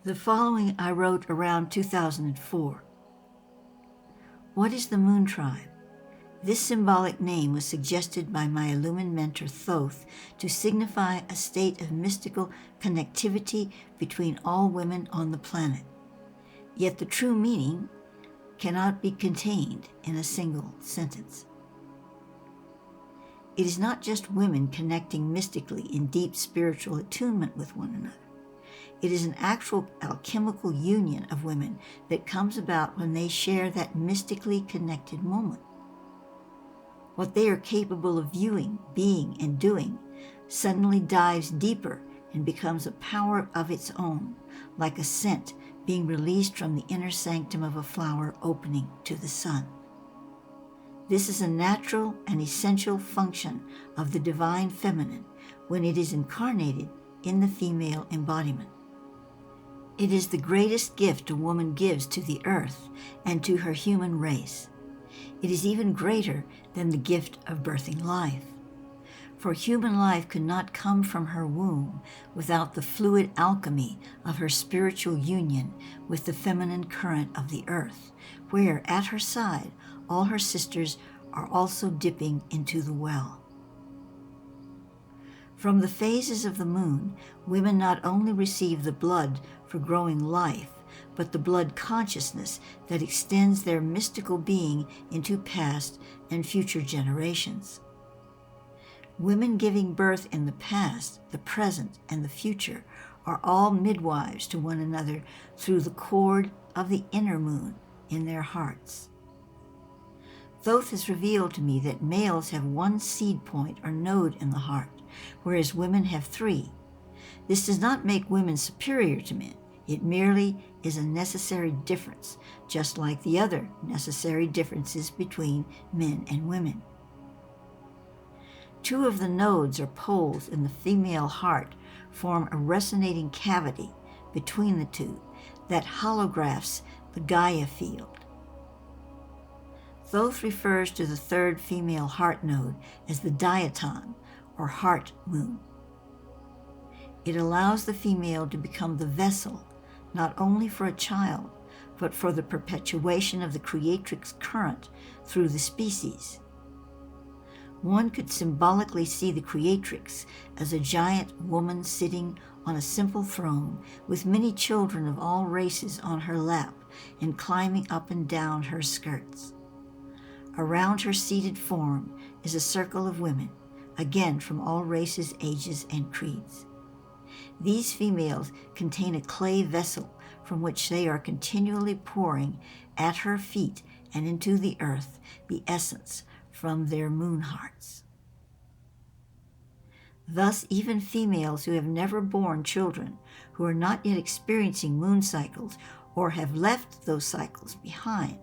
The following I wrote around 2004. What is the Moon Tribe? This symbolic name was suggested by my illumined mentor Thoth to signify a state of mystical connectivity between all women on the planet. Yet the true meaning cannot be contained in a single sentence. It is not just women connecting mystically in deep spiritual attunement with one another. It is an actual alchemical union of women that comes about when they share that mystically connected moment. What they are capable of viewing, being, and doing suddenly dives deeper and becomes a power of its own, like a scent being released from the inner sanctum of a flower opening to the sun. This is a natural and essential function of the divine feminine when it is incarnated in the female embodiment. It is the greatest gift a woman gives to the earth and to her human race. It is even greater than the gift of birthing life. For human life could not come from her womb without the fluid alchemy of her spiritual union with the feminine current of the earth, where, at her side, all her sisters are also dipping into the well. From the phases of the moon, women not only receive the blood for growing life, but the blood consciousness that extends their mystical being into past and future generations. Women giving birth in the past, the present, and the future are all midwives to one another through the cord of the inner moon in their hearts. Thoth has revealed to me that males have one seed point or node in the heart, whereas women have 3. This does not make women superior to men. It merely is a necessary difference, just like the other necessary differences between men and women. 2 of the nodes or poles in the female heart form a resonating cavity between the 2 that holographs the Gaia field. Thoth refers to the 3rd female heart node as the diaton, or heart moon. It allows the female to become the vessel, not only for a child, but for the perpetuation of the creatrix current through the species. One could symbolically see the creatrix as a giant woman sitting on a simple throne with many children of all races on her lap and climbing up and down her skirts. Around her seated form is a circle of women, again from all races, ages, and creeds. These females contain a clay vessel from which they are continually pouring at her feet and into the earth the essence from their moon hearts. Thus, even females who have never borne children, who are not yet experiencing moon cycles or have left those cycles behind,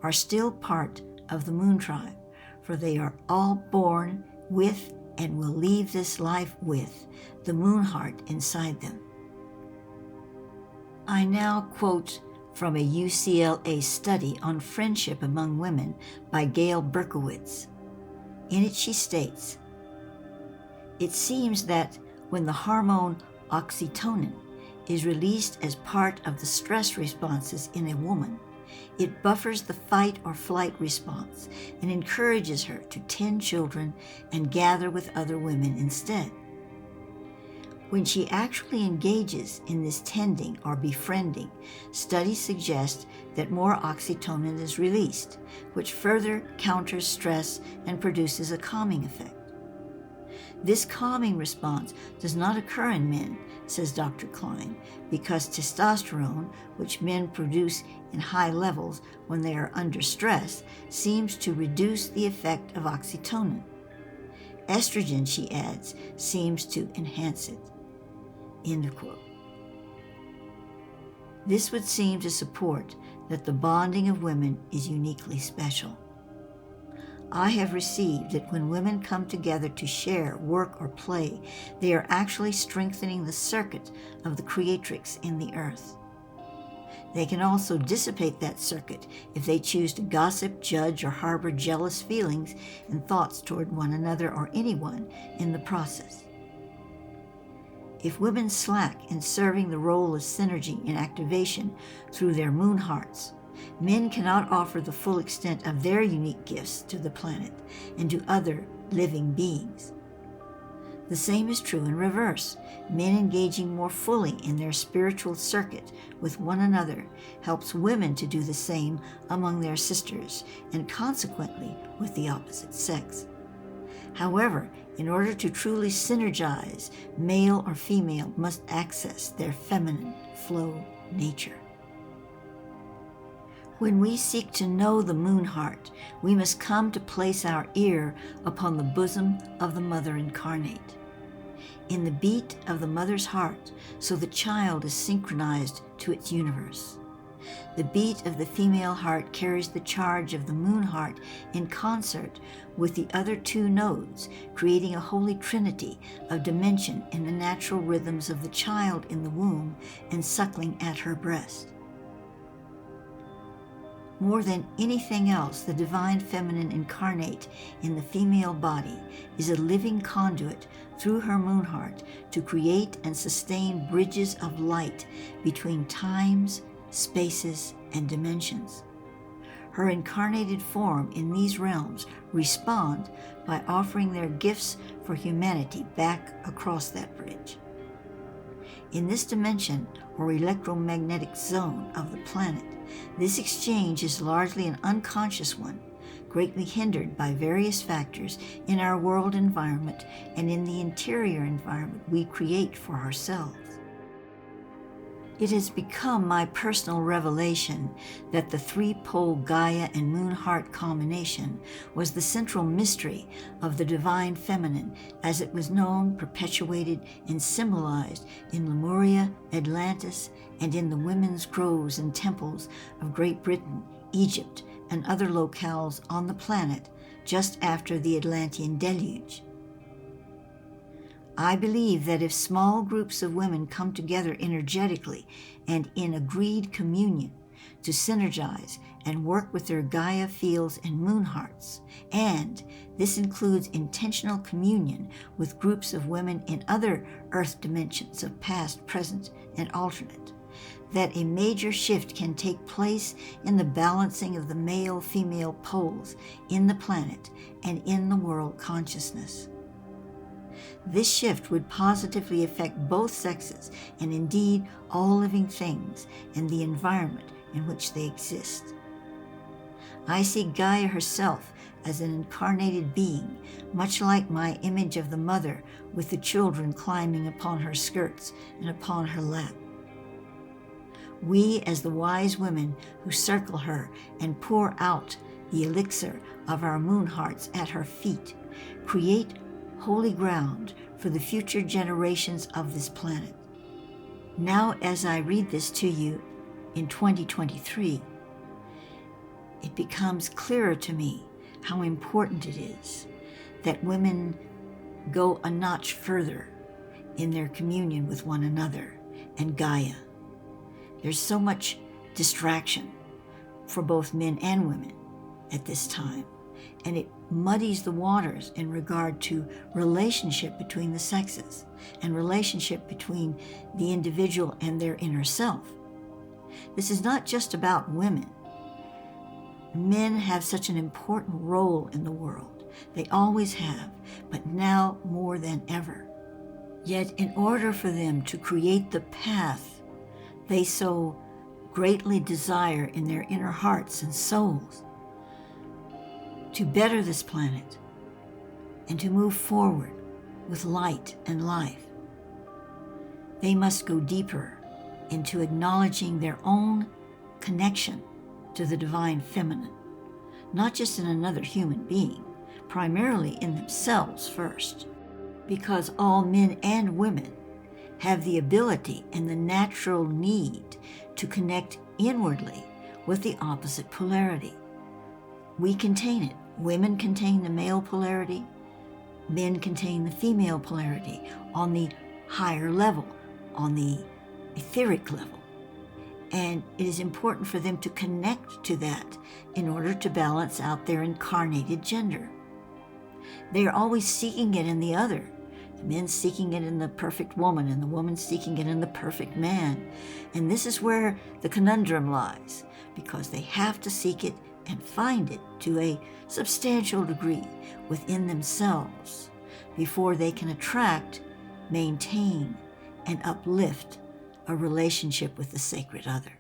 are still part of the Moon Tribe, for they are all born with and will leave this life with the moon heart inside them. I now quote from a UCLA study on friendship among women by Gail Berkowitz. In it she states, "It seems that when the hormone oxytocin is released as part of the stress responses in a woman, it buffers the fight or flight response and encourages her to tend children and gather with other women instead. When she actually engages in this tending or befriending, studies suggest that more oxytocin is released, which further counters stress and produces a calming effect. This calming response does not occur in men," says Dr. Klein, "because testosterone, which men produce in high levels when they are under stress, seems to reduce the effect of oxytocin. Estrogen," she adds, "seems to enhance it." End of quote. This would seem to support that the bonding of women is uniquely special. I have received that when women come together to share, work, or play, they are actually strengthening the circuit of the creatrix in the earth. They can also dissipate that circuit if they choose to gossip, judge, or harbor jealous feelings and thoughts toward one another or anyone in the process. If women slack in serving the role of synergy and activation through their moon hearts, men cannot offer the full extent of their unique gifts to the planet and to other living beings. The same is true in reverse. Men engaging more fully in their spiritual circuit with one another helps women to do the same among their sisters and consequently with the opposite sex. However, in order to truly synergize, male or female must access their feminine flow nature. When we seek to know the moon heart, we must come to place our ear upon the bosom of the mother incarnate. In the beat of the mother's heart, so the child is synchronized to its universe. The beat of the female heart carries the charge of the moon heart in concert with the other two nodes, creating a holy trinity of dimension in the natural rhythms of the child in the womb and suckling at her breast. More than anything else, the divine feminine incarnate in the female body is a living conduit through her moon heart to create and sustain bridges of light between times, spaces, and dimensions. Her incarnated form in these realms respond by offering their gifts for humanity back across that bridge. In this dimension or electromagnetic zone of the planet, this exchange is largely an unconscious one, greatly hindered by various factors in our world environment and in the interior environment we create for ourselves. It has become my personal revelation that the three-pole Gaia and moon heart combination was the central mystery of the divine feminine as it was known, perpetuated, and symbolized in Lemuria, Atlantis, and in the women's groves and temples of Great Britain, Egypt, and other locales on the planet just after the Atlantean deluge. I believe that if small groups of women come together energetically and in agreed communion to synergize and work with their Gaia fields and moon hearts, and this includes intentional communion with groups of women in other earth dimensions of past, present, and alternate, that a major shift can take place in the balancing of the male-female poles in the planet and in the world consciousness. This shift would positively affect both sexes and indeed all living things and the environment in which they exist. I see Gaia herself as an incarnated being, much like my image of the mother with the children climbing upon her skirts and upon her lap. We, as the wise women who circle her and pour out the elixir of our moon hearts at her feet, create holy ground for the future generations of this planet. Now, as I read this to you in 2023, it becomes clearer to me how important it is that women go a notch further in their communion with one another and Gaia. There's so much distraction for both men and women at this time, and it muddies the waters in regard to relationship between the sexes and relationship between the individual and their inner self. This is not just about women. Men have such an important role in the world. They always have, but now more than ever. Yet in order for them to create the path they so greatly desire in their inner hearts and souls, to better this planet and to move forward with light and life, they must go deeper into acknowledging their own connection to the divine feminine, not just in another human being, primarily in themselves first, because all men and women have the ability and the natural need to connect inwardly with the opposite polarity. We contain it. Women contain the male polarity. Men contain the female polarity on the higher level, on the etheric level. And it is important for them to connect to that in order to balance out their incarnated gender. They are always seeking it in the other. The men seeking it in the perfect woman, and the woman seeking it in the perfect man. And this is where the conundrum lies, because they have to seek it and find it to a substantial degree within themselves before they can attract, maintain, and uplift a relationship with the sacred other.